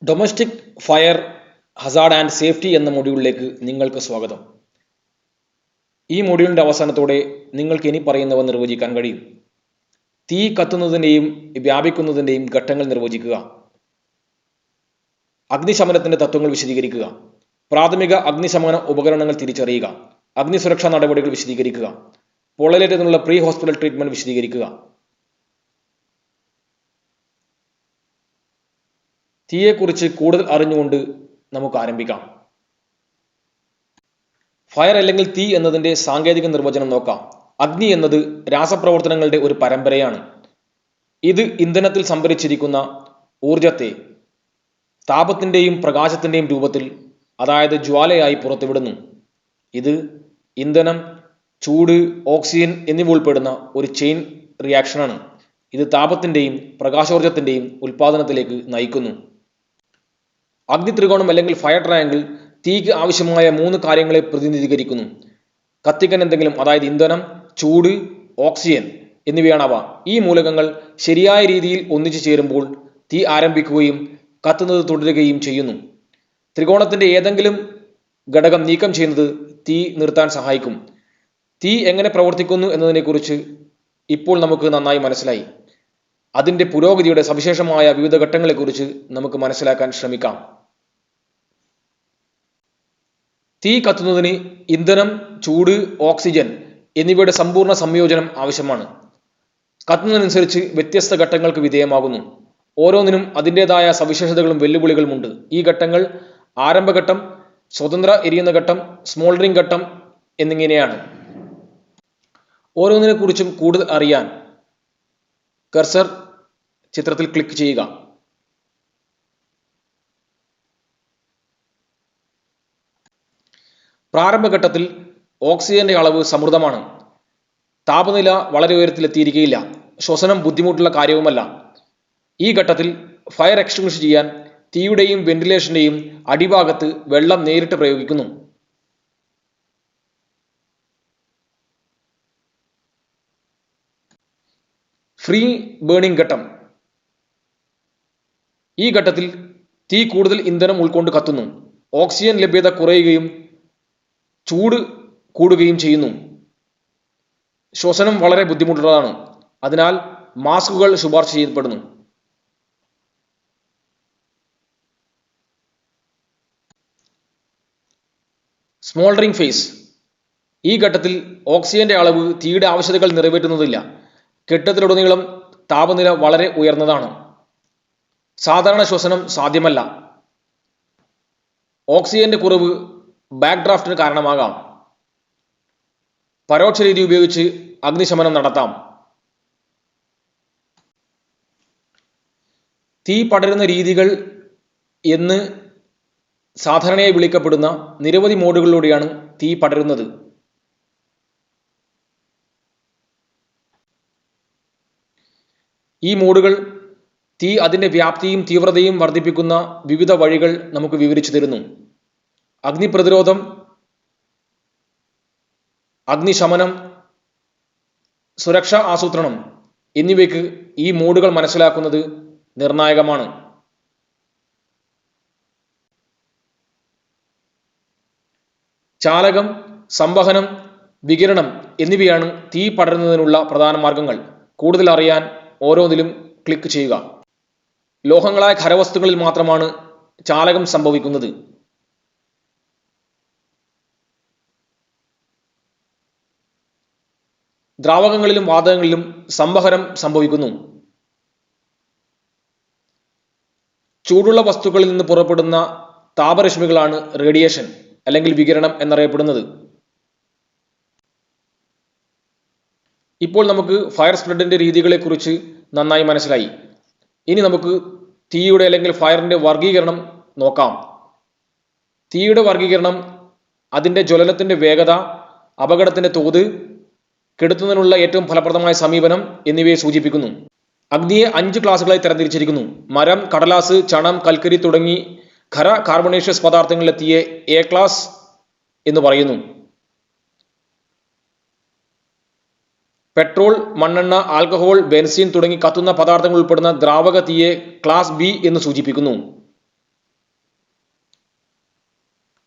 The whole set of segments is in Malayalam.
Domestic fire Hazard and safety എന്ന മൊഡ്യൂളിലേക്ക് നിങ്ങൾക്ക് സ്വാഗതം. ഈ മൊഡ്യൂളിൻ്റെ അവസാനത്തോടെ നിങ്ങൾക്ക് ഇനി പറയുന്നവ നിർവചിക്കാൻ കഴിയും. തീ കത്തുന്നതിൻ്റെയും വ്യാപിക്കുന്നതിൻ്റെയും ഘട്ടങ്ങൾ നിർവചിക്കുക, അഗ്നിശമനത്തിൻ്റെ തത്വങ്ങൾ വിശദീകരിക്കുക, പ്രാഥമിക അഗ്നിശമന ഉപകരണങ്ങൾ തിരിച്ചറിയുക, അഗ്നിസുരക്ഷാ നടപടികൾ വിശദീകരിക്കുക, പൊള്ളലേറ്റതിനുള്ള പ്രീ ഹോസ്പിറ്റൽ ട്രീറ്റ്മെൻറ്റ് വിശദീകരിക്കുക. തീയെക്കുറിച്ച് കൂടുതൽ അറിഞ്ഞുകൊണ്ട് നമുക്ക് ആരംഭിക്കാം. ഫയർ അല്ലെങ്കിൽ തീ എന്നതിൻ്റെ സാങ്കേതിക നിർവചനം നോക്കാം. അഗ്നി എന്നത് രാസപ്രവർത്തനങ്ങളുടെ ഒരു പരമ്പരയാണ്. ഇത് ഇന്ധനത്തിൽ സംഭരിച്ചിരിക്കുന്ന ഊർജത്തെ താപത്തിൻ്റെയും പ്രകാശത്തിൻ്റെയും രൂപത്തിൽ, അതായത് ജ്വാലയായി പുറത്തുവിടുന്നു. ഇത് ഇന്ധനം, ചൂട്, ഓക്സിജൻ എന്നിവ ഉൾപ്പെടുന്ന ഒരു ചെയിൻ റിയാക്ഷനാണ്. ഇത് താപത്തിൻ്റെയും പ്രകാശോർജത്തിൻ്റെയും ഉൽപ്പാദനത്തിലേക്ക് നയിക്കുന്നു. അഗ്നി ത്രികോണം അല്ലെങ്കിൽ ഫയർ ട്രയാങ്കിൾ തീക്ക് ആവശ്യമായ 3 കാര്യങ്ങളെ പ്രതിനിധീകരിക്കുന്നു. കത്തിക്കാൻ എന്തെങ്കിലും, അതായത് ഇന്ധനം, ചൂട്, ഓക്സിജൻ എന്നിവയാണവ. ഈ മൂലകങ്ങൾ ശരിയായ രീതിയിൽ ഒന്നിച്ചു ചേരുമ്പോൾ തീ ആരംഭിക്കുകയും കത്തുന്നത് തുടരുകയും ചെയ്യുന്നു. ത്രികോണത്തിൻ്റെ ഏതെങ്കിലും ഘടകം നീക്കം ചെയ്യുന്നത് തീ നിർത്താൻ സഹായിക്കും. തീ എങ്ങനെ പ്രവർത്തിക്കുന്നു എന്നതിനെക്കുറിച്ച് ഇപ്പോൾ നമുക്ക് നന്നായി മനസ്സിലായി. അതിൻ്റെ പുരോഗതിയുടെ സവിശേഷമായ വിവിധ ഘട്ടങ്ങളെക്കുറിച്ച് നമുക്ക് മനസ്സിലാക്കാൻ ശ്രമിക്കാം. തീ കത്തുന്നതിന് ഇന്ധനം, ചൂട്, ഓക്സിജൻ എന്നിവയുടെ സമ്പൂർണ്ണ സംയോജനം ആവശ്യമാണ്. കത്തുന്നതിനനുസരിച്ച് വ്യത്യസ്ത ഘട്ടങ്ങൾക്ക് വിധേയമാകുന്നു. ഓരോന്നിനും അതിൻ്റെതായ സവിശേഷതകളും വെല്ലുവിളികളുമുണ്ട്. ഈ ഘട്ടങ്ങൾ ആരംഭഘട്ടം, സ്വതന്ത്ര എരിയുന്ന ഘട്ടം, സ്മോൾഡറിംഗ് ഘട്ടം എന്നിങ്ങനെയാണ്. ഓരോന്നിനെക്കുറിച്ചും കൂടുതൽ അറിയാൻ കർസർ ചിത്രത്തിൽ ക്ലിക്ക് ചെയ്യുക. പ്രാരംഭഘട്ടത്തിൽ ഓക്സിജന്റെ അളവ് സമൃദ്ധമാണ്. താപനില വളരെ ഉയരത്തിലെത്തിയിരിക്കുകയില്ല. ശ്വസനം ബുദ്ധിമുട്ടുള്ള കാര്യവുമല്ല. ഈ ഘട്ടത്തിൽ ഫയർ എക്സ്റ്റിങ്വിഷ് ചെയ്യാൻ തീയുടെയും വെന്റിലേഷന്റെയും അടിഭാഗത്ത് വെള്ളം നേരിട്ട് പ്രയോഗിക്കുന്നു. ഫ്രീ ബേണിംഗ് ഘട്ടം. ഈ ഘട്ടത്തിൽ തീ കൂടുതൽ ഇന്ധനം ഉൾക്കൊണ്ട് കത്തുന്നു. ഓക്സിജൻ ലഭ്യത കുറയുകയും ചൂട് കൂടുകയും ചെയ്യുന്നു. ശ്വസനം വളരെ ബുദ്ധിമുട്ടുള്ളതാണ്. അതിനാൽ മാസ്കുകൾ ശുപാർശ ചെയ്യപ്പെടുന്നു. സ്മോൾഡറിംഗ് ഫേസ്. ഈ ഘട്ടത്തിൽ ഓക്സിജന്റെ അളവ് തീയുടെ ആവശ്യകതകൾ നിറവേറ്റുന്നതില്ല. കെട്ടിടത്തിലുടനീളം താപനില വളരെ ഉയർന്നതാണ്. സാധാരണ ശ്വസനം സാധ്യമല്ല. ഓക്സിജന്റെ കുറവ് ബാക്ക് ഡ്രാഫ്റ്റിന് കാരണമാകാം. പരോക്ഷ രീതി ഉപയോഗിച്ച് അഗ്നിശമനം നടത്താം. തീ പടരുന്ന രീതികൾ എന്ന് സാധാരണയായി വിളിക്കപ്പെടുന്ന നിരവധി മോഡുകളിലൂടെയാണ് തീ പടരുന്നത്. ഈ മോഡുകൾ തീ അതിൻ്റെ വ്യാപ്തിയും തീവ്രതയും വർദ്ധിപ്പിക്കുന്ന വിവിധ വഴികൾ നമുക്ക് വിവരിച്ചു തരുന്നു. അഗ്നിപ്രതിരോധം, അഗ്നിശമനം, സുരക്ഷാ ആസൂത്രണം എന്നിവയ്ക്ക് ഈ മോഡുകൾ മനസ്സിലാക്കുന്നത് നിർണായകമാണ്. ചാലകം, സംവഹനം, വികിരണം എന്നിവയാണ് തീ പടരുന്നതിനുള്ള പ്രധാന മാർഗങ്ങൾ. കൂടുതൽ അറിയാൻ ഓരോന്നിലും ക്ലിക്ക് ചെയ്യുക. ലോഹങ്ങളായ ഖരവസ്തുക്കളിൽ മാത്രമാണ് ചാലകം സംഭവിക്കുന്നത്. ദ്രാവകങ്ങളിലും വാതകങ്ങളിലും സംവഹനം സംഭവിക്കുന്നു. ചൂടുള്ള വസ്തുക്കളിൽ നിന്ന് പുറപ്പെടുന്ന താപരശ്മികളാണ് റേഡിയേഷൻ അല്ലെങ്കിൽ വികിരണം എന്നറിയപ്പെടുന്നത്. ഇപ്പോൾ നമുക്ക് ഫയർ സ്പ്രെഡിന്റെ രീതികളെക്കുറിച്ച് നന്നായി മനസ്സിലായി. ഇനി നമുക്ക് തീയുടെ അല്ലെങ്കിൽ ഫയറിന്റെ വർഗീകരണം നോക്കാം. തീയുടെ വർഗീകരണം അതിൻ്റെ ജ്വലനത്തിന്റെ വേഗത, അപകടത്തിന്റെ തോത്, കെടുത്തുന്നതിനുള്ള ഏറ്റവും ഫലപ്രദമായ സമീപനം എന്നിവയെ സൂചിപ്പിക്കുന്നു. അഗ്നിയെ 5 ക്ലാസുകളായി തരംതിരിച്ചിരിക്കുന്നു. മരം, കടലാസ്, ചണം, കൽക്കരി തുടങ്ങി ഖര കാർബണേഷ്യസ് പദാർത്ഥങ്ങളിലെ തീയെ എ ക്ലാസ് എന്ന് പറയുന്നു. പെട്രോൾ, മണ്ണെണ്ണ, ആൽക്കഹോൾ, ബെൻസീൻ തുടങ്ങി കത്തുന്ന പദാർത്ഥങ്ങൾ ഉൾപ്പെടുന്ന ദ്രാവക തീയെ ക്ലാസ് ബി എന്ന് സൂചിപ്പിക്കുന്നു.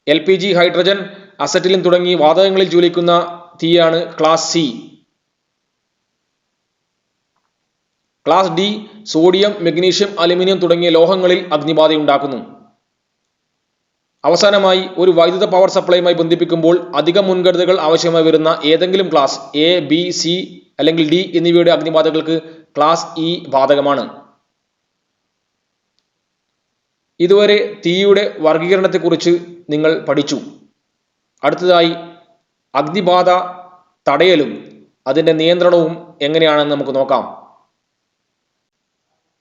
LPG, ഹൈഡ്രജൻ, അസറ്റിലിൻ തുടങ്ങി വാതകങ്ങളിൽ ജ്വലിക്കുന്ന തീയാണ് class C. Class D sodium, magnesium, aluminium തുടങ്ങിയ ലോഹങ്ങളിൽ അഗ്നിബാധയുണ്ടാക്കുന്നു. അവസാനമായി ഒരു വൈദ്യുത പവർ സപ്ലൈയുമായി ബന്ധിപ്പിക്കുമ്പോൾ അധിക മുൻകരുതലുകൾ ആവശ്യമായി വരുന്ന ഏതെങ്കിലും ക്ലാസ് എ, ബി, സി അല്ലെങ്കിൽ ഡി എന്നിവയുടെ അഗ്നിബാധകൾക്ക് ക്ലാസ് ഇ ബാധകമാണ്. ഇതുവരെ തീയുടെ വർഗീകരണത്തെക്കുറിച്ച് നിങ്ങൾ പഠിച്ചു. അടുത്തതായി അഗ്നിബാധ തടയലും അതിൻ്റെ നിയന്ത്രണവും എങ്ങനെയാണെന്ന് നമുക്ക് നോക്കാം.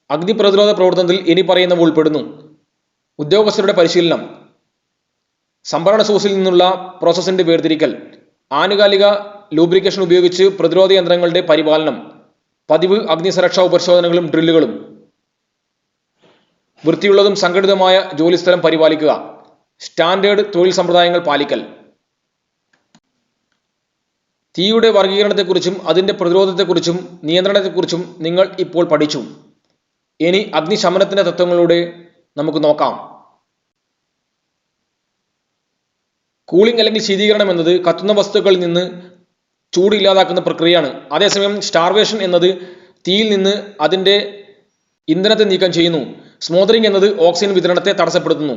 അഗ്നിപ്രതിരോധ പ്രവർത്തനത്തിൽ ഇനി പറയുന്നവ ഉൾപ്പെടുന്നു: ഉദ്യോഗസ്ഥരുടെ പരിശീലനം, സംഭരണ സോഴ്സിൽ നിന്നുള്ള പ്രോസസ്സിന്റെ വേർതിരിക്കൽ, ആനുകാലിക ലൂബ്രിക്കേഷൻ ഉപയോഗിച്ച് പ്രതിരോധ യന്ത്രങ്ങളുടെ പരിപാലനം, പതിവ് അഗ്നിസുരക്ഷാ ഉപരിശോധനകളും ഡ്രില്ലുകളും, വൃത്തിയുള്ളതും സംഘടിതമായ ജോലിസ്ഥലം പരിപാലിക്കുക, സ്റ്റാൻഡേർഡ് തൊഴിൽ സമ്പ്രദായങ്ങൾ പാലിക്കൽ. തീയുടെ വർഗീകരണത്തെക്കുറിച്ചും അതിൻ്റെ പ്രതിരോധത്തെക്കുറിച്ചും നിയന്ത്രണത്തെക്കുറിച്ചും നിങ്ങൾ ഇപ്പോൾ പഠിച്ചു. ഇനി അഗ്നിശമനത്തിന്റെ തത്വങ്ങളിലൂടെ നമുക്ക് നോക്കാം. കൂളിംഗ് അല്ലെങ്കിൽ ശീതീകരണം എന്നത് കത്തുന്ന വസ്തുക്കളിൽ നിന്ന് ചൂട് ഇല്ലാതാക്കുന്ന പ്രക്രിയയാണ്. അതേസമയം സ്റ്റാർവേഷൻ എന്നത് തീയിൽ നിന്ന് അതിൻ്റെ ഇന്ധനത്തെ നീക്കം ചെയ്യുന്നു. സ്മോദറിംഗ് എന്നത് ഓക്സിജൻ വിതരണത്തെ തടസ്സപ്പെടുത്തുന്നു.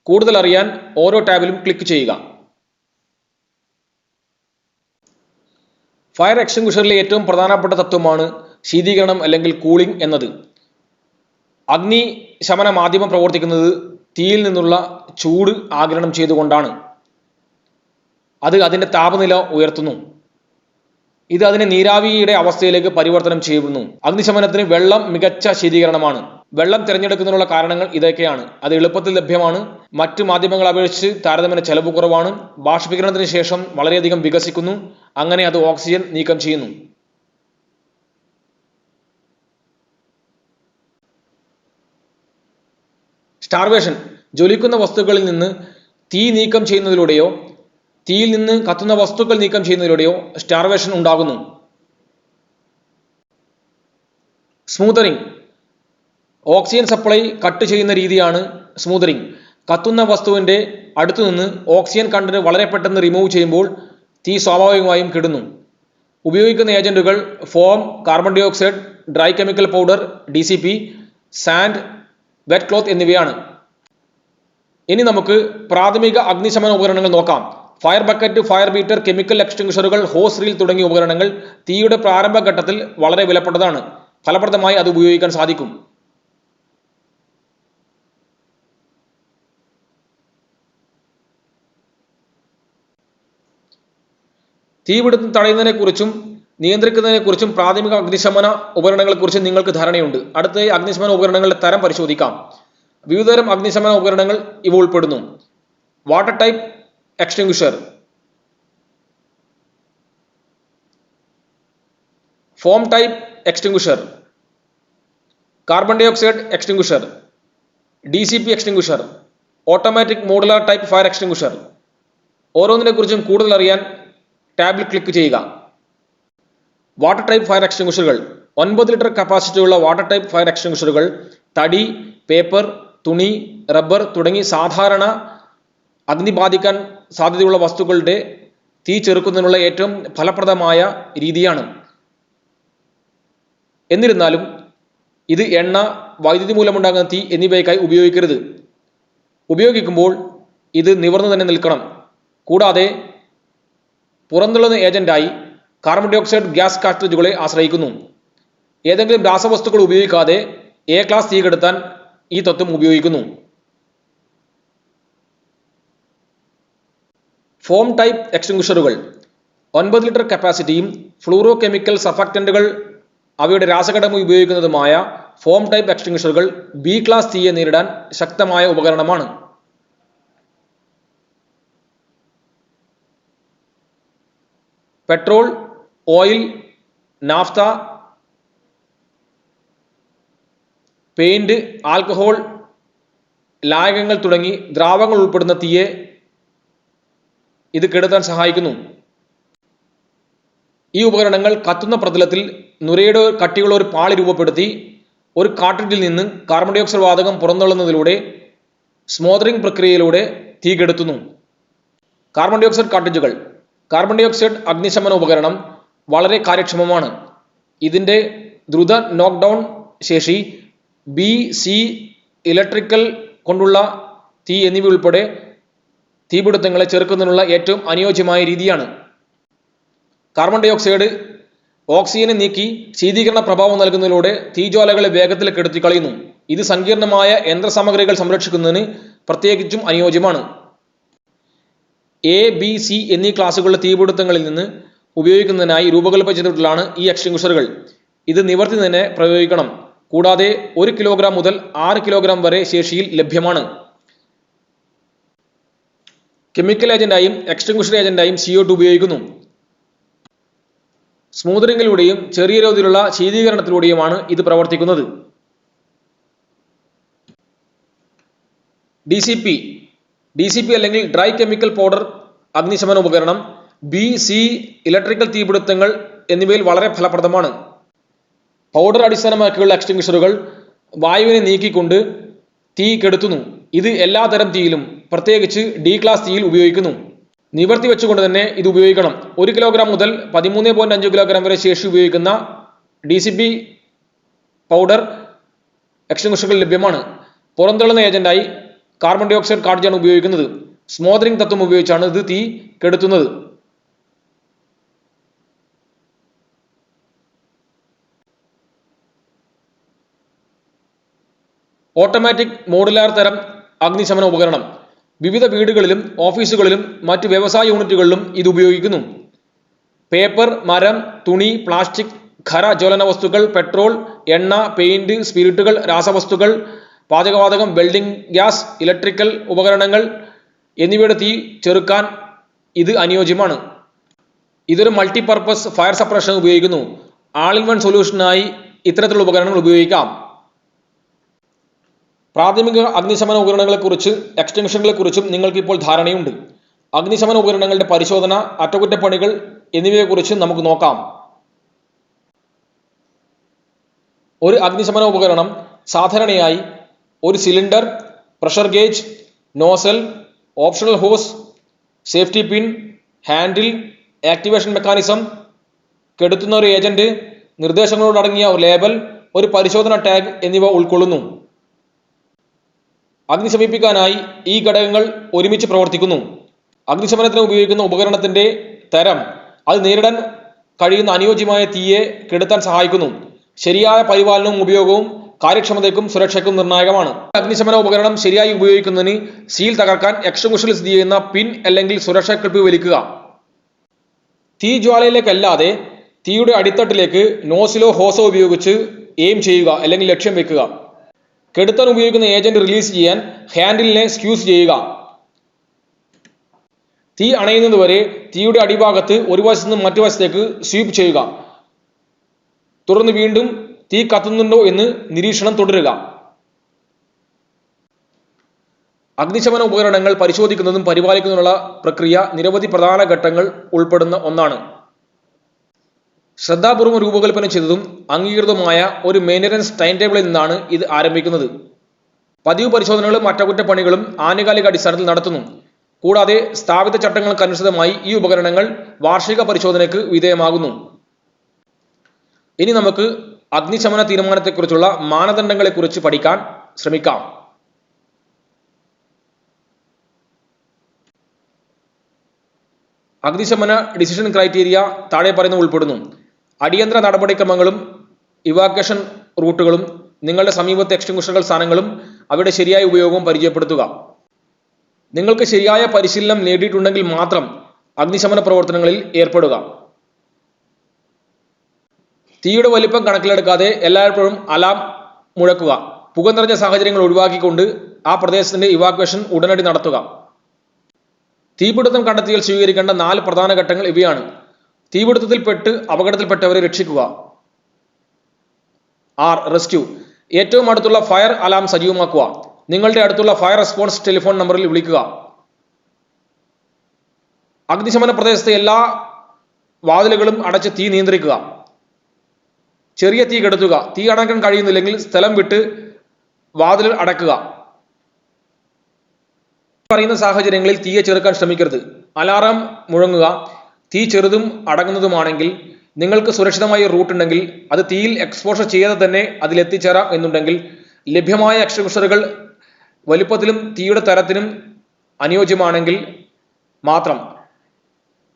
കൂടുതൽ അറിയാൻ ഓരോ ടാബിലും ക്ലിക്ക് ചെയ്യുക. ഫയർ എക്സ്റ്റിംഗ്വിഷറിലെ ഏറ്റവും പ്രധാനപ്പെട്ട തത്വമാണ് ശീതീകരണം അല്ലെങ്കിൽ കൂളിംഗ് എന്നത്. അഗ്നിശമന മാധ്യമം പ്രവർത്തിക്കുന്നത് തീയിൽ നിന്നുള്ള ചൂട് ആഗിരണം ചെയ്തുകൊണ്ടാണ്. അത് അതിൻ്റെ താപനില ഉയർത്തുന്നു. ഇത് അതിനെ നീരാവിയുടെ അവസ്ഥയിലേക്ക് പരിവർത്തനം ചെയ്യുന്നു. അഗ്നിശമനത്തിന് വെള്ളം മികച്ച ശീതീകരണമാണ്. വെള്ളം തിരഞ്ഞെടുക്കുന്നതിനുള്ള കാരണങ്ങൾ ഇതൊക്കെയാണ്: അത് എളുപ്പത്തിൽ ലഭ്യമാണ്, മറ്റു മാധ്യമങ്ങളെ അപേക്ഷിച്ച് താരതമ്യേന ചെലവ് കുറവാണ്, ബാഷ്പീകരണത്തിന് ശേഷം വളരെയധികം വികസിക്കുന്നു, അങ്ങനെ അത് ഓക്സിജൻ നീക്കം ചെയ്യുന്നു. സ്റ്റാർവേഷൻ ജ്വലിക്കുന്ന വസ്തുക്കളിൽ നിന്ന് തീ നീക്കം ചെയ്യുന്നതിലൂടെയോ തീയിൽ നിന്ന് കത്തുന്ന വസ്തുക്കൾ നീക്കം ചെയ്യുന്നതിലൂടെയോ സ്റ്റാർവേഷൻ ഉണ്ടാകുന്നു. സ്മൂതറിംഗ് ഓക്സിജൻ സപ്ലൈ കട്ട് ചെയ്യുന്ന രീതിയാണ് സ്മൂതറിംഗ്. കത്തുന്ന വസ്തുവിൻ്റെ അടുത്തുനിന്ന് ഓക്സിജൻ കണ്ടന്റ് വളരെ പെട്ടെന്ന് റിമൂവ് ചെയ്യുമ്പോൾ തീ സ്വാഭാവികമായും കെടുന്നു. ഉപയോഗിക്കുന്ന ഏജന്റുകൾ foam, carbon dioxide, dry chemical powder, DCP, sand, wet cloth എന്നിവയാണ്. ഇനി നമുക്ക് പ്രാഥമിക അഗ്നിശമന ഉപകരണങ്ങൾ നോക്കാം. Fire bucket, fire beater, chemical എക്സ്റ്റിംഗ്വിഷറുകൾ, ഹോസ് റീൽ തുടങ്ങിയ ഉപകരണങ്ങൾ തീയുടെ പ്രാരംഭഘട്ടത്തിൽ വളരെ വിലപ്പെട്ടതാണ്. ഫലപ്രദമായി അത് ഉപയോഗിക്കാൻ സാധിക്കും. തീപിടുത്തം തടയുന്നതിനെക്കുറിച്ചും നിയന്ത്രിക്കുന്നതിനെക്കുറിച്ചും പ്രാഥമിക അഗ്നിശമന ഉപകരണങ്ങളെക്കുറിച്ചും നിങ്ങൾക്ക് ധാരണയുണ്ട്. അടുത്തതായി അഗ്നിശമന ഉപകരണങ്ങളുടെ തരം പരിശോധിക്കാം. വിവിധതരം അഗ്നിശമന ഉപകരണങ്ങൾ ഇവ ഉൾപ്പെടുന്നു: water type extinguisher, foam type extinguisher, carbon dioxide extinguisher, DCP extinguisher, automatic modular type fire extinguisher. ഓരോന്നിനെക്കുറിച്ചും കൂടുതൽ അറിയാൻ ടാബിൽ ക്ലിക്ക് ചെയ്യുക. വാട്ടർ ടൈപ്പ് ഫയർ എക്സ്റ്റിംഗ്വിഷറുകൾ 9 ലിറ്റർ കപ്പാസിറ്റിയുള്ള വാട്ടർ ടൈപ്പ് ഫയർ എക്സ്റ്റിംഗ്വിഷറുകൾ തടി, പേപ്പർ, തുണി, റബ്ബർ തുടങ്ങി സാധാരണ അഗ്നി ബാധിക്കാൻ സാധ്യതയുള്ള വസ്തുക്കളുടെ തീ ചെറുക്കുന്നതിനുള്ള ഏറ്റവും ഫലപ്രദമായ രീതിയാണ്. എന്നിരുന്നാലും ഇത് എണ്ണ, വൈദ്യുതി മൂലമുണ്ടാകുന്ന തീ എന്നിവയ്ക്കായി ഉപയോഗിക്കരുത്. ഉപയോഗിക്കുമ്പോൾ ഇത് നിവർന്നു തന്നെ നിൽക്കണം. കൂടാതെ പുറന്തള്ളുന്ന ഏജന്റായി കാർബൺ ഡൈ ഓക്സൈഡ് ഗ്യാസ് കാർട്രിഡ്ജുകളെ ആശ്രയിക്കുന്നു. ഏതെങ്കിലും രാസവസ്തുക്കൾ ഉപയോഗിക്കാതെ A ക്ലാസ് തീ കെടുത്താൻ ഈ തത്വം ഉപയോഗിക്കുന്നു. ഫോം ടൈപ്പ് എക്സ്റ്റിംഗ്വിഷറുകൾ 9 ലിറ്റർ കപ്പാസിറ്റിയും ഫ്ലൂറോ കെമിക്കൽ സർഫാക്റ്റന്റുകൾ അവയുടെ രാസഘടകം ഉപയോഗിക്കുന്നതുമായ ഫോം ടൈപ്പ് എക്സ്റ്റിംഗ്വിഷറുകൾ B ക്ലാസ് തീയെ നേരിടാൻ ശക്തമായ ഉപകരണമാണ്. Petrol, oil, naphtha, paint, alcohol, ലായകങ്ങൾ തുടങ്ങി ദ്രാവകങ്ങൾ ഉൾപ്പെടുന്ന തീയെ ഇത് കെടുത്താൻ സഹായിക്കുന്നു. ഈ ഉപകരണങ്ങൾ കത്തുന്ന പ്രതലത്തിൽ നുരയുടെ കട്ടിയുള്ള ഒരു പാളി രൂപപ്പെടുത്തി ഒരു കാർട്രിഡ്ജിൽ നിന്ന് കാർബൺ ഡൈ ഓക്സൈഡ് വാതകം പുറന്തള്ളുന്നതിലൂടെ സ്മോദറിംഗ് പ്രക്രിയയിലൂടെ തീ കെടുത്തുന്നു. കാർബൺ ഡൈ ഓക്സൈഡ് കാർട്രിഡ്ജുകൾ. കാർബൺ ഡൈ ഓക്സൈഡ് അഗ്നിശമന ഉപകരണം വളരെ കാര്യക്ഷമമാണ്. ഇതിന്റെ ദ്രുത നോക്ക് ഡൗൺ ശേഷി ബി, സി, ഇലക്ട്രിക്കൽ കൊണ്ടുള്ള തീ എന്നിവ ഉൾപ്പെടെ തീപിടുത്തങ്ങളെ ചെറുക്കുന്നതിനുള്ള ഏറ്റവും അനുയോജ്യമായ രീതിയാണ്. കാർബൺ ഡൈ ഓക്സൈഡ് ഓക്സിജനെ നീക്കി ശീതീകരണ പ്രഭാവം നൽകുന്നതിലൂടെ തീജ്വാലകളെ വേഗത്തിൽ കെടുത്തി കളയുന്നു. ഇത് സങ്കീർണമായ യന്ത്രസാമഗ്രികൾ സംരക്ഷിക്കുന്നതിന് പ്രത്യേകിച്ചും അനുയോജ്യമാണ്. എ, ബി, സി എന്നീ ക്ലാസുകളുടെ തീപിടുത്തങ്ങളിൽ നിന്ന് ഉപയോഗിക്കുന്നതിനായി രൂപകൽപ്പന ചെയ്തിട്ടുള്ളതാണ് ഈ എക്സ്റ്റിംഗ്വിഷറുകൾ. ഇത് നിവർത്തി തന്നെ പ്രയോഗിക്കണം. കൂടാതെ 1 കിലോഗ്രാം മുതൽ 6 കിലോഗ്രാം വരെ ശേഷിയിൽ ലഭ്യമാണ്. കെമിക്കൽ ഏജന്റായും എക്സ്റ്റിംഗ്വിഷർ ഏജന്റായും CO2 ഉപയോഗിക്കുന്നു. സ്മൂതറിംഗിലൂടെയും ചെറിയ തോതിലുള്ള ശീതീകരണത്തിലൂടെയുമാണ് ഇത് പ്രവർത്തിക്കുന്നത്. DCP അല്ലെങ്കിൽ ഡ്രൈ കെമിക്കൽ പൗഡർ അഗ്നിശമന ഉപകരണം ബി, സി, ഇലക്ട്രിക്കൽ തീപിടുത്തങ്ങൾ എന്നിവയിൽ വളരെ ഫലപ്രദമാണ്. പൗഡർ അടിസ്ഥാനമാക്കിയുള്ള എക്സ്റ്റിംഗ്വിഷറുകൾ വായുവിനെ നീക്കിക്കൊണ്ട് തീ കെടുത്തുന്നു. ഇത് എല്ലാ തരം തീയിലും, പ്രത്യേകിച്ച് D ക്ലാസ് തീയിൽ ഉപയോഗിക്കുന്നു. നിവർത്തി വെച്ചുകൊണ്ട് തന്നെ ഇത് ഉപയോഗിക്കണം. 1 കിലോഗ്രാം മുതൽ 13.5 കിലോഗ്രാം വരെ ശേഷി ഉപയോഗിക്കുന്ന DCP പൗഡർ എക്സ്റ്റിംഗ്വിഷറുകൾ ലഭ്യമാണ്. പുറന്തള്ളുന്ന ഏജന്റായി കാർബൺ ഡൈ ഓക്സൈഡ് കാർട്രിഡ്ജാണ് ഉപയോഗിക്കുന്നത്. സ്മോദറിംഗ് തത്വം ഉപയോഗിച്ചാണ് ഇത് തീ കെടുത്തുന്നത്. ഓട്ടോമാറ്റിക് മോഡുലാർ തരം അഗ്നിശമന ഉപകരണം വിവിധ വീടുകളിലും ഓഫീസുകളിലും മറ്റ് വ്യവസായ യൂണിറ്റുകളിലും ഇത് ഉപയോഗിക്കുന്നു. പേപ്പർ, മരം, തുണി, പ്ലാസ്റ്റിക്, ഖര ജ്വലന വസ്തുക്കൾ, പെട്രോൾ, എണ്ണ, പെയിന്റ്, സ്പിരിറ്റുകൾ, രാസവസ്തുക്കൾ, പാചകവാതകം, വെൽഡിംഗ് ഗ്യാസ്, ഇലക്ട്രിക്കൽ ഉപകരണങ്ങൾ എന്നിവയുടെ തീ ചെറുക്കാൻ ഇത് അനുയോജ്യമാണ്. ഇതൊരു മൾട്ടിപർപ്പസ് ഫയർ സപ്രഷൻ ഉപയോഗിക്കുന്നു. ആൾ ഇൻ വൺ സൊല്യൂഷനായി ഇത്തരത്തിലുള്ള ഉപകരണങ്ങൾ ഉപയോഗിക്കാം. പ്രാഥമിക അഗ്നിശമന ഉപകരണങ്ങളെക്കുറിച്ച് എക്സ്റ്റിംഗ്വിഷറുകളെക്കുറിച്ചും നിങ്ങൾക്ക് ഇപ്പോൾ ധാരണയുണ്ട്. അഗ്നിശമന ഉപകരണങ്ങളുടെ പരിശോധന, അറ്റകുറ്റപ്പണികൾ എന്നിവയെക്കുറിച്ച് നമുക്ക് നോക്കാം. ഒരു അഗ്നിശമന ഉപകരണം സാധാരണയായി ഒരു cylinder, pressure gauge, nozzle, optional hose, safety pin, handle, activation mechanism, കെടുത്തുന്ന ഒരു ഏജന്റ്, നിർദ്ദേശങ്ങളോടടങ്ങിയ ഒരു ലേബൽ, ഒരു പരിശോധന ടാഗ് എന്നിവ ഉൾക്കൊള്ളുന്നു. അഗ്നിശമിപ്പിക്കാനായി ഈ ഘടകങ്ങൾ ഒരുമിച്ച് പ്രവർത്തിക്കുന്നു. അഗ്നിശമനത്തിന് ഉപയോഗിക്കുന്ന ഉപകരണത്തിന്റെ തരം അത് നേരിടാൻ കഴിയുന്ന അനുയോജ്യമായ തീയെ കെടുത്താൻ സഹായിക്കുന്നു. ശരിയായ പരിപാലനവും ഉപയോഗവും കാര്യക്ഷമതയ്ക്കും സുരക്ഷയ്ക്കും നിർണായകമാണ്. അഗ്നിശമന ഉപകരണം ശരിയായി ഉപയോഗിക്കുന്നതിന് സീൽ തകർക്കാൻ എക്സ്റ്റിംഗ്വിഷറിൽ സ്ഥിതി ചെയ്യുന്ന പിൻ അല്ലെങ്കിൽ സുരക്ഷാ ക്ലിപ്പ് വലിക്കുക. തീ ജ്വാലയിലേക്കല്ലാതെ തീയുടെ അടിത്തട്ടിലേക്ക് നോസിലോ ഹോസോ ഉപയോഗിച്ച് എയിം ചെയ്യുക അല്ലെങ്കിൽ ലക്ഷ്യം വെക്കുക. കെടുത്താൻ ഉപയോഗിക്കുന്ന ഏജന്റ് റിലീസ് ചെയ്യാൻ ഹാൻഡിലിനെ സ്ക്യൂസ് ചെയ്യുക. തീ അണയുന്നതുവരെ തീയുടെ അടിഭാഗത്ത് ഒരു വശത്ത് നിന്ന് മറ്റു വശത്തേക്ക് സ്വീപ്പ് ചെയ്യുക. തുടർന്ന് വീണ്ടും തീ കത്തുന്നുണ്ടോ എന്ന് നിരീക്ഷണം തുടരുക. അഗ്നിശമന ഉപകരണങ്ങൾ പരിശോധിക്കുന്നതും പരിപാലിക്കുന്നതിനുള്ള പ്രക്രിയ നിരവധി പ്രധാന ഘട്ടങ്ങൾ ഉൾപ്പെടുന്ന ഒന്നാണ്. ശ്രദ്ധാപൂർവം രൂപകൽപ്പന ചെയ്തതും അംഗീകൃതവുമായ ഒരു മെയിൻ്റനൻസ് ടൈം ടേബിളിൽ നിന്നാണ് ഇത് ആരംഭിക്കുന്നത്. പതിവ് പരിശോധനകളും അറ്റകുറ്റപ്പണികളും ആനുകാലിക അടിസ്ഥാനത്തിൽ നടത്തുന്നു. കൂടാതെ സ്ഥാപിത ചട്ടങ്ങൾക്കനുസൃതമായി ഈ ഉപകരണങ്ങൾ വാർഷിക പരിശോധനയ്ക്ക് വിധേയമാകുന്നു. ഇനി നമുക്ക് അഗ്നിശമന തീരുമാനത്തെക്കുറിച്ചുള്ള മാനദണ്ഡങ്ങളെക്കുറിച്ച് പഠിക്കാൻ ശ്രമിക്കാം. അഗ്നിശമന ഡിസിഷൻ ക്രൈറ്റീരിയ താഴെ പറയുന്ന ഉൾപ്പെടുന്നു. അടിയന്തര നടപടിക്രമങ്ങളും ഇവാക്വേഷൻ റൂട്ടുകളും നിങ്ങളുടെ സമീപത്തെ എക്സ്റ്റിംഗ്വിഷറുകൾ സ്ഥാനങ്ങളും അവയുടെ ശരിയായ ഉപയോഗവും പരിചയപ്പെടുത്തുക. നിങ്ങൾക്ക് ശരിയായ പരിശീലനം നേടിയിട്ടുണ്ടെങ്കിൽ മാത്രം അഗ്നിശമന പ്രവർത്തനങ്ങളിൽ ഏർപ്പെടുക. തീയുടെ വലിപ്പം കണക്കിലെടുക്കാതെ എല്ലായ്പ്പോഴും അലാം മുഴക്കുക. പുക നിറഞ്ഞ സാഹചര്യങ്ങൾ ഒഴിവാക്കിക്കൊണ്ട് ആ പ്രദേശത്തിന്റെ ഇവാക്വേഷൻ ഉടനടി നടത്തുക. തീപിടുത്തം കണ്ടെത്തിയാൽ സ്വീകരിക്കേണ്ട 4 പ്രധാന ഘട്ടങ്ങൾ ഇവയാണ്. തീപിടുത്തത്തിൽപ്പെട്ട് അപകടത്തിൽപ്പെട്ടവരെ രക്ഷിക്കുക. റെസ്ക്യൂ. ഏറ്റവും അടുത്തുള്ള ഫയർ അലാം സജീവമാക്കുക. നിങ്ങളുടെ അടുത്തുള്ള ഫയർ റെസ്പോൺസ് ടെലിഫോൺ നമ്പറിൽ വിളിക്കുക. അഗ്നിശമന പ്രദേശത്തെ എല്ലാ വാതിലുകളും അടച്ച് തീ നിയന്ത്രിക്കുക. ചെറിയ തീ കെടുത്തുക. തീ അണയ്ക്കാൻ കഴിയുന്നില്ലെങ്കിൽ സ്ഥലം വിട്ട് വാതിൽ അടയ്ക്കുക. പറയുന്ന സാഹചര്യങ്ങളിൽ തീയെ ചെറുക്കാൻ ശ്രമിക്കരുത്. അലാറം മുഴങ്ങുക തീ ചെറുതും അടങ്ങുന്നതുമാണെങ്കിൽ, നിങ്ങൾക്ക് സുരക്ഷിതമായ റൂട്ട് ഉണ്ടെങ്കിൽ, അത് തീയിൽ എക്സ്പോഷർ ചെയ്യാതെ തന്നെ അതിലെത്തിച്ചേരാം എന്നുണ്ടെങ്കിൽ, ലഭ്യമായ എക്സ്റ്റിങ്വിഷറുകൾ വലുപ്പത്തിലും തീയുടെ തരത്തിനും അനുയോജ്യമാണെങ്കിൽ മാത്രം,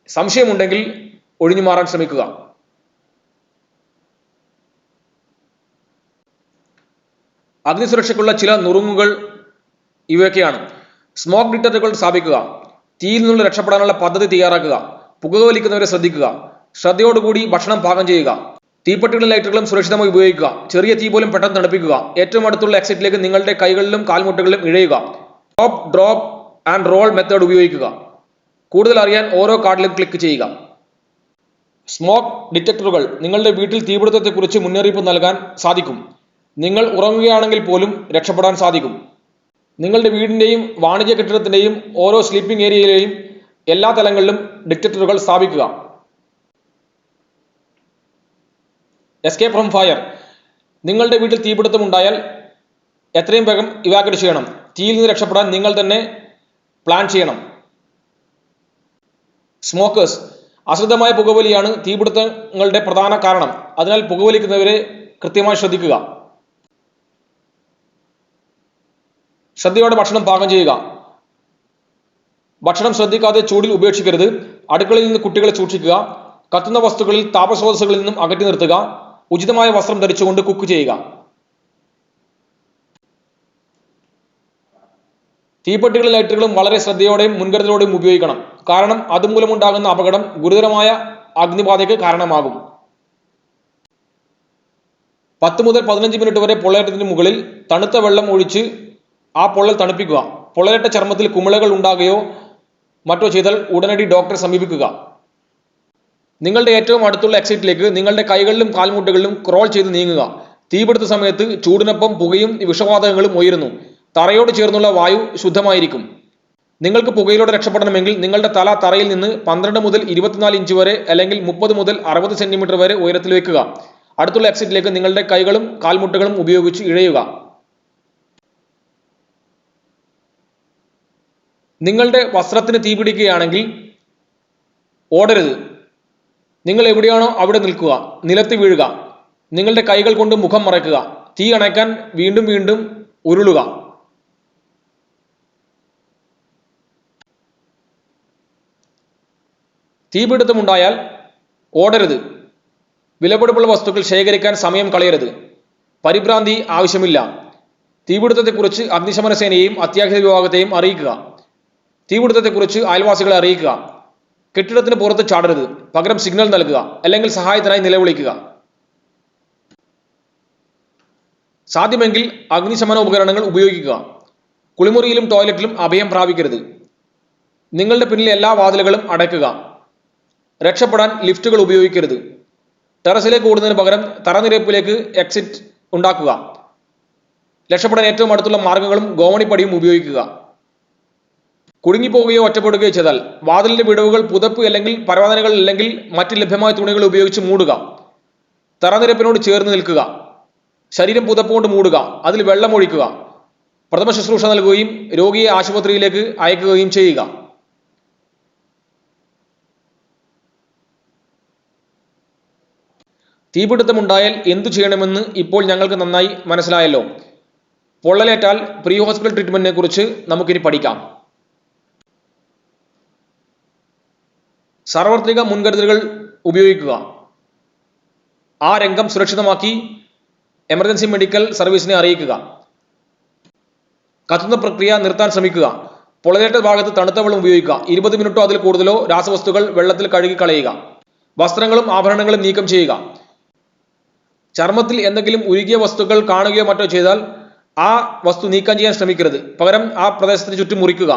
സംശയമുണ്ടെങ്കിൽ ഒഴിഞ്ഞു മാറാൻ ശ്രമിക്കുക. അഗ്നിസുരക്ഷയ്ക്കുള്ള ചില നുറുങ്ങുകൾ ഇവയൊക്കെയാണ്: സ്മോക്ക് ഡിറ്റക്ടറുകൾ സ്ഥാപിക്കുക, തീയിൽ നിന്നുള്ള രക്ഷപ്പെടാനുള്ള പദ്ധതി തയ്യാറാക്കുക, പുകവലിക്കുന്നവരെ ശ്രദ്ധിക്കുക, ശ്രദ്ധയോടുകൂടി ഭക്ഷണം പാകം ചെയ്യുക, തീപ്പെട്ടികളും ലൈറ്ററുകളും സുരക്ഷിതമായി ഉപയോഗിക്കുക, ചെറിയ തീ പോലും പെട്ടെന്ന് തണുപ്പിക്കുക, ഏറ്റവും അടുത്തുള്ള എക്സിറ്റിലേക്ക് നിങ്ങളുടെ കൈകളിലും കാൽമുട്ടുകളിലും ഇഴയുക, stop drop and roll method ഉപയോഗിക്കുക. കൂടുതൽ അറിയാൻ ഓരോ കാർഡിലും ക്ലിക്ക് ചെയ്യുക. സ്മോക്ക് ഡിറ്റക്ടറുകൾ നിങ്ങളുടെ വീട്ടിൽ തീപിടുത്തത്തെക്കുറിച്ച് മുന്നറിയിപ്പ് നൽകാൻ സാധിക്കും. നിങ്ങൾ ഉറങ്ങുകയാണെങ്കിൽ പോലും രക്ഷപ്പെടാൻ സാധിക്കും. നിങ്ങളുടെ വീടിന്റെയും വാണിജ്യ കെട്ടിടത്തിന്റെയും ഓരോ സ്ലീപ്പിംഗ് ഏരിയയിലെയും എല്ലാ തലങ്ങളിലും ഡിറ്റക്ടറുകൾ സ്ഥാപിക്കുക. Escape from fire. നിങ്ങളുടെ വീട്ടിൽ തീപിടുത്തം ഉണ്ടായാൽ എത്രയും വേഗം ഇവാക്യുവേറ്റ് ചെയ്യണം. തീയിൽ നിന്ന് രക്ഷപ്പെടാൻ നിങ്ങൾ തന്നെ പ്ലാൻ ചെയ്യണം. സ്മോക്കേഴ്സ്. അശ്രദ്ധമായ പുകവലിയാണ് തീപിടുത്തങ്ങളുടെ പ്രധാന കാരണം. അതിനാൽ പുകവലിക്കുന്നവരെ കൃത്യമായി ശ്രദ്ധിക്കുക. ശ്രദ്ധയോടെ ഭക്ഷണം പാകം ചെയ്യുക. ഭക്ഷണം ശ്രദ്ധിക്കാതെ ചൂടിൽ ഉപേക്ഷിക്കരുത്. അടുക്കളയിൽ നിന്ന് കുട്ടികളെ സൂക്ഷിക്കുക. കത്തുന്ന വസ്തുക്കളിൽ താപസ്രോതസ്സുകളിൽ നിന്നും അകറ്റി നിർത്തുക. ഉചിതമായ വസ്ത്രം ധരിച്ചുകൊണ്ട് കുക്ക് ചെയ്യുക. തീപ്പെട്ടികളും ലൈറ്ററുകളും വളരെ ശ്രദ്ധയോടെയും മുൻകരുതലോടെയും ഉപയോഗിക്കണം. കാരണം അതുമൂലമുണ്ടാകുന്ന അപകടം ഗുരുതരമായ അഗ്നിബാധയ്ക്ക് കാരണമാകും. 10 മുതൽ 15 മിനിറ്റ് വരെ പൊള്ളലേറ്റത്തിന് മുകളിൽ തണുത്ത വെള്ളം ഒഴിച്ച് ആ പൊള്ളൽ തണുപ്പിക്കുക. പൊള്ളലേറ്റ ചർമ്മത്തിൽ കുമിളകൾ ഉണ്ടാകുകയോ മറ്റോ ചെയ്താൽ ഉടനടി ഡോക്ടറെ സമീപിക്കുക. നിങ്ങളുടെ ഏറ്റവും അടുത്തുള്ള എക്സിറ്റിലേക്ക് നിങ്ങളുടെ കൈകളിലും കാൽമുട്ടുകളിലും ക്രോൾ ചെയ്ത് നീങ്ങുക. തീപിടുത്ത സമയത്ത് ചൂടിനൊപ്പം പുകയും വിഷവാതകങ്ങളും ഉയരുന്നു. തറയോട് ചേർന്നുള്ള വായു ശുദ്ധമായിരിക്കും. നിങ്ങൾക്ക് പുകയിലൂടെ രക്ഷപ്പെടണമെങ്കിൽ നിങ്ങളുടെ തല തറയിൽ നിന്ന് 12 മുതൽ 24 ഇഞ്ച് വരെ അല്ലെങ്കിൽ 30 മുതൽ 60 സെന്റിമീറ്റർ വരെ ഉയരത്തിൽ വെക്കുക. അടുത്തുള്ള എക്സിറ്റിലേക്ക് നിങ്ങളുടെ കൈകളും കാൽമുട്ടുകളും ഉപയോഗിച്ച് ഇഴയുക. നിങ്ങളുടെ വസ്ത്രത്തിന് തീപിടിക്കുകയാണെങ്കിൽ ഓടരുത്. നിങ്ങൾ എവിടെയാണോ അവിടെ നിൽക്കുക. നിലത്ത് വീഴുക. നിങ്ങളുടെ കൈകൾ കൊണ്ട് മുഖം മറയ്ക്കുക. തീ അണയ്ക്കാൻ വീണ്ടും വീണ്ടും ഉരുളുക. തീപിടുത്തമുണ്ടായാൽ ഓടരുത്. വിലപിടിപ്പുള്ള വസ്തുക്കൾ ശേഖരിക്കാൻ സമയം കളയരുത്. പരിഭ്രാന്തി ആവശ്യമില്ല. തീപിടുത്തത്തെക്കുറിച്ച് അഗ്നിശമന സേനയെയും അത്യാഹിത വിഭാഗത്തെയും അറിയിക്കുക. തീപിടുത്തത്തെക്കുറിച്ച് അയൽവാസികളെ അറിയിക്കുക. കെട്ടിടത്തിന് പുറത്ത് ചാടരുത്. പകരം സിഗ്നൽ നൽകുക, അല്ലെങ്കിൽ സഹായത്തിനായി നിലവിളിക്കുക. സാധ്യമെങ്കിൽ അഗ്നിശമന ഉപകരണങ്ങൾ ഉപയോഗിക്കുക. കുളിമുറിയിലും ടോയ്ലറ്റിലും അഭയം പ്രാപിക്കരുത്. നിങ്ങളുടെ പിന്നിലെ എല്ലാ വാതിലുകളും അടയ്ക്കുക. രക്ഷപ്പെടാൻ ലിഫ്റ്റുകൾ ഉപയോഗിക്കരുത്. ടെറസിലേക്ക് ഓടുന്നതിന് പകരം തറനിരപ്പിലേക്ക് എക്സിറ്റ് ഉണ്ടാക്കുക. രക്ഷപ്പെടാൻ ഏറ്റവും അടുത്തുള്ള മാർഗങ്ങളും ഗോവണിപ്പടിയും ഉപയോഗിക്കുക. കുടുങ്ങിപ്പോവുകയോ ഒറ്റപ്പെടുകയോ ചെയ്താൽ വാതിലിന്റെ വിടവുകൾ പുതപ്പ് അല്ലെങ്കിൽ പരവതനകൾ അല്ലെങ്കിൽ മറ്റ് ലഭ്യമായ തുണികൾ ഉപയോഗിച്ച് മൂടുക. തറനിരപ്പിനോട് ചേർന്ന് നിൽക്കുക. ശരീരം പുതപ്പ് കൊണ്ട് മൂടുക. അതിൽ വെള്ളം ഒഴിക്കുക. പ്രഥമ ശുശ്രൂഷ നൽകുകയും രോഗിയെ ആശുപത്രിയിലേക്ക് അയക്കുകയും ചെയ്യുക. തീപിടുത്തമുണ്ടായാൽ എന്തു ചെയ്യണമെന്ന് ഇപ്പോൾ ഞങ്ങൾക്ക് നന്നായി മനസ്സിലായല്ലോ. പൊള്ളലേറ്റാൽ പ്രീ ഹോസ്പിറ്റൽ ട്രീറ്റ്മെന്റിനെ കുറിച്ച് നമുക്കിനി പഠിക്കാം. സാർവത്രിക മുൻകരുതലുകൾ ഉപയോഗിക്കുക. ആ രംഗം സുരക്ഷിതമാക്കി എമർജൻസി മെഡിക്കൽ സർവീസിനെ അറിയിക്കുക. കത്തുന്ന പ്രക്രിയ നിർത്താൻ ശ്രമിക്കുക. പൊള്ളലേറ്റ ഭാഗത്ത് തണുത്ത വെള്ളം ഉപയോഗിക്കുക. 20 മിനിറ്റോ അതിൽ കൂടുതലോ രാസവസ്തുക്കൾ വെള്ളത്തിൽ കഴുകി കളയുക. വസ്ത്രങ്ങളും ആഭരണങ്ങളും നീക്കം ചെയ്യുക. ചർമ്മത്തിൽ എന്തെങ്കിലും ഉരുകിയ വസ്തുക്കൾ കാണുകയോ മറ്റോ ചെയ്താൽ ആ വസ്തു നീക്കം ചെയ്യാൻ ശ്രമിക്കരുത്. പകരം ആ പ്രദേശത്തിന് ചുറ്റും മുറിക്കുക.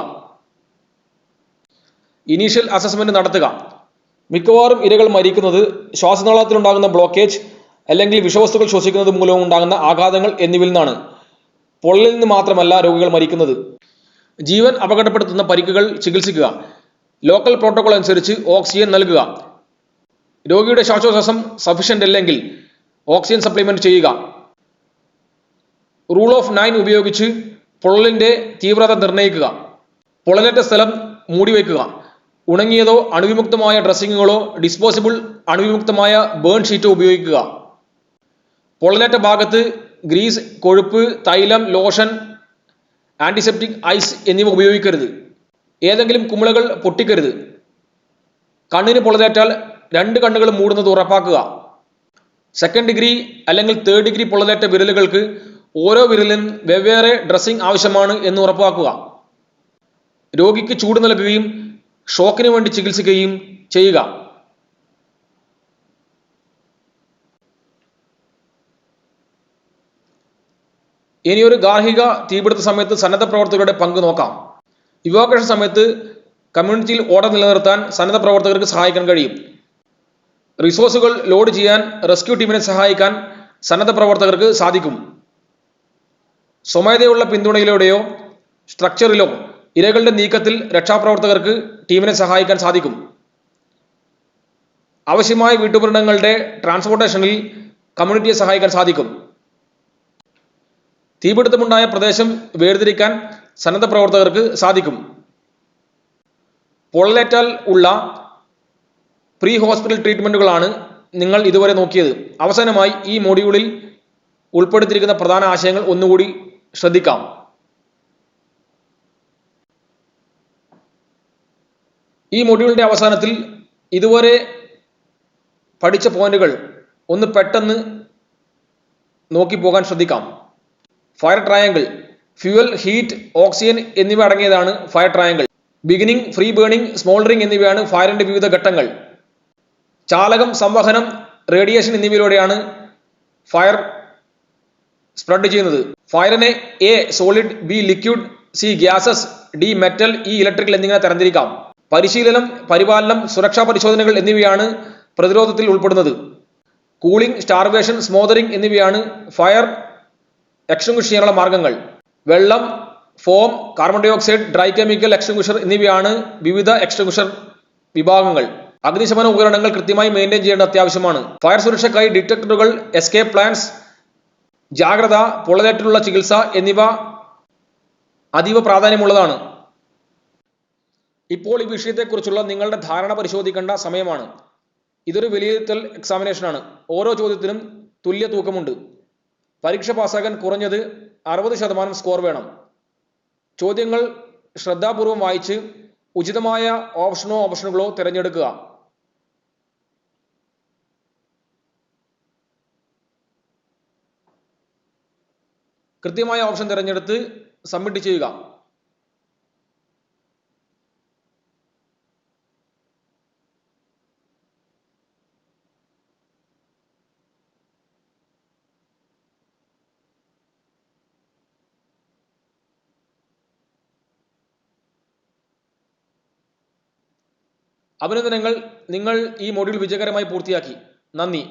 ഇനീഷ്യൽ അസസ്മെന്റ് നടത്തുക. മിക്കവാറും ഇരകൾ മരിക്കുന്നത് ശ്വാസനാളത്തിലുണ്ടാകുന്ന ബ്ലോക്കേജ് അല്ലെങ്കിൽ വിഷവസ്തുക്കൾ ശ്വസിക്കുന്നത് മൂലവും ഉണ്ടാകുന്ന ആഘാതങ്ങൾ എന്നിവയിൽ നിന്നാണ്. പൊള്ളലിൽ നിന്ന് മാത്രമല്ല രോഗികൾ മരിക്കുന്നത്. ജീവൻ അപകടപ്പെടുത്തുന്ന പരിക്കുകൾ ചികിത്സിക്കുക. ലോക്കൽ പ്രോട്ടോകോൾ അനുസരിച്ച് ഓക്സിജൻ നൽകുക. രോഗിയുടെ ശ്വാസോച്ഛ്വാസം സഫിഷ്യന്റ് അല്ലെങ്കിൽ ഓക്സിജൻ സപ്ലിമെന്റ് ചെയ്യുക. റൂൾ ഓഫ് 9 ഉപയോഗിച്ച് പൊള്ളലിന്റെ തീവ്രത നിർണ്ണയിക്കുക. പൊള്ളലേറ്റ സ്ഥലം മൂടിവെക്കുക. ഉണങ്ങിയതോ അണുവിമുക്തമായ ഡ്രസ്സിങ്ങുകളോ ഡിസ്പോസിബിൾ അണുവിമുക്തമായ ബേൺ ഷീറ്റോ ഉപയോഗിക്കുക. പൊള്ളലേറ്റ ഭാഗത്ത് ഗ്രീസ്, കൊഴുപ്പ്, തൈലം, ലോഷൻ, ആന്റിസെപ്റ്റിക്, ഐസ് എന്നിവ ഉപയോഗിക്കരുത്. ഏതെങ്കിലും കുമിളകൾ പൊട്ടിക്കരുത്. കണ്ണിന് പൊള്ളലേറ്റാൽ 2 കണ്ണുകളും മൂടുന്നത് ഉറപ്പാക്കുക. സെക്കൻഡ് ഡിഗ്രി അല്ലെങ്കിൽ തേർഡ് ഡിഗ്രി പൊള്ളലേറ്റ വിരലുകൾക്ക് ഓരോ വിരലിനും വെവ്വേറെ ഡ്രസ്സിംഗ് ആവശ്യമാണ് എന്ന് ഉറപ്പാക്കുക. രോഗിക്ക് ചൂട് നൽകുകയും ഷോക്കിന് വേണ്ടി ചികിത്സിക്കുകയും ചെയ്യുക. ഇനിയൊരു ഗാർഹിക തീപിടുത്ത സമയത്ത് സന്നദ്ധ പ്രവർത്തകരുടെ പങ്ക് നോക്കാം. ഇവാക്വേഷൻ സമയത്ത് കമ്മ്യൂണിറ്റിയിൽ ഓർഡർ നിലനിർത്താൻ സന്നദ്ധ പ്രവർത്തകർക്ക് സഹായിക്കാൻ കഴിയും. റിസോഴ്സുകൾ ലോഡ് ചെയ്യാൻ റെസ്ക്യൂ ടീമിനെ സഹായിക്കാൻ സന്നദ്ധ പ്രവർത്തകർക്ക് സാധിക്കും. സ്വമേധയുള്ള പിന്തുണയിലൂടെയോ സ്ട്രക്ചറിലോ ഇരകളുടെ നീക്കത്തിൽ രക്ഷാപ്രവർത്തകർക്ക് ടീമിനെ സഹായിക്കാൻ സാധിക്കും. ആവശ്യമായ വീട്ടുപകരണങ്ങളുടെ ട്രാൻസ്പോർട്ടേഷനിൽ കമ്മ്യൂണിറ്റിയെ സഹായിക്കാൻ സാധിക്കും. തീപിടുത്തമുണ്ടായ പ്രദേശം വേർതിരിക്കാൻ സന്നദ്ധ പ്രവർത്തകർക്ക് സാധിക്കും. പൊള്ളലേറ്റാൽ ഉള്ള പ്രീ ഹോസ്പിറ്റൽ ട്രീറ്റ്മെന്റുകളാണ് നിങ്ങൾ ഇതുവരെ നോക്കിയത്. അവസാനമായി ഈ മൊഡ്യൂളിൽ ഉൾപ്പെടുത്തിയിരിക്കുന്ന പ്രധാന ആശയങ്ങൾ ഒന്നുകൂടി ശ്രദ്ധിക്കാം. ഈ മൊഡ്യൂളിന്റെ അവസാനത്തിൽ ഇതുവരെ പഠിച്ച പോയിന്റുകൾ ഒന്ന് പെട്ടെന്ന് നോക്കി പോകാൻ ശ്രദ്ധിക്കാം. Fire triangle, fuel, heat, oxygen എന്നിവ അടങ്ങിയതാണ് fire triangle. Beginning, free burning, smouldering എന്നിവയാണ് ഫയറിന്റെ വിവിധ ഘട്ടങ്ങൾ. ചാലകം, സംവഹനം, റേഡിയേഷൻ എന്നിവയിലൂടെയാണ് ഫയർ സ്പ്രെഡ് ചെയ്യുന്നത്. ഫയറിനെ A solid, B liquid, C gases, D metal, E electrical എന്നിങ്ങനെ തരംതിരിക്കാം. പരിശീലനം, പരിപാലനം, സുരക്ഷാ പരിശോധനകൾ എന്നിവയാണ് പ്രതിരോധത്തിൽ ഉൾപ്പെടുന്നത്. കൂളിംഗ്, സ്റ്റാർവേഷൻ, സ്മോദറിംഗ് എന്നിവയാണ് ഫയർ എക്സ്റ്റിംഗ്വിഷ് ചെയ്യാനുള്ള മാർഗങ്ങൾ. വെള്ളം, foam, carbon dioxide, dry chemical extinguisher എന്നിവയാണ് വിവിധ എക്സ്റ്റിംഗ്വിഷർ വിഭാഗങ്ങൾ. അഗ്നിശമന ഉപകരണങ്ങൾ കൃത്യമായി മെയിൻറ്റെയിൻ ചെയ്യേണ്ടത് അത്യാവശ്യമാണ്. ഫയർ സുരക്ഷയ്ക്കായി ഡിറ്റക്ടറുകൾ, എസ്കേപ്പ് പ്ലാൻസ്, ജാഗ്രത, പൊള്ളലേറ്റിലുള്ള ചികിത്സ എന്നിവ അതീവ പ്രാധാന്യമുള്ളതാണ്. ഇപ്പോൾ ഈ വിഷയത്തെക്കുറിച്ചുള്ള നിങ്ങളുടെ ധാരണ പരിശോധിക്കേണ്ട സമയമാണ്. ഇതൊരു വിലയിരുത്തൽ എക്സാമിനേഷനാണ്. ഓരോ ചോദ്യത്തിനും തുല്യ തൂക്കമുണ്ട്. പരീക്ഷ പാസ്സാകാൻ കുറഞ്ഞത് 60% സ്കോർ വേണം. ചോദ്യങ്ങൾ ശ്രദ്ധാപൂർവം വായിച്ച് ഉചിതമായ ഓപ്ഷനുകളോ തിരഞ്ഞെടുക്കുക. കൃത്യമായ ഓപ്ഷൻ തിരഞ്ഞെടുത്ത് സബ്മിറ്റ് ചെയ്യുക. അഭിനന്ദനങ്ങൾ, നിങ്ങൾ ഈ മൊഡ്യൂൾ വിജയകരമായി പൂർത്തിയാക്കി. നന്ദി.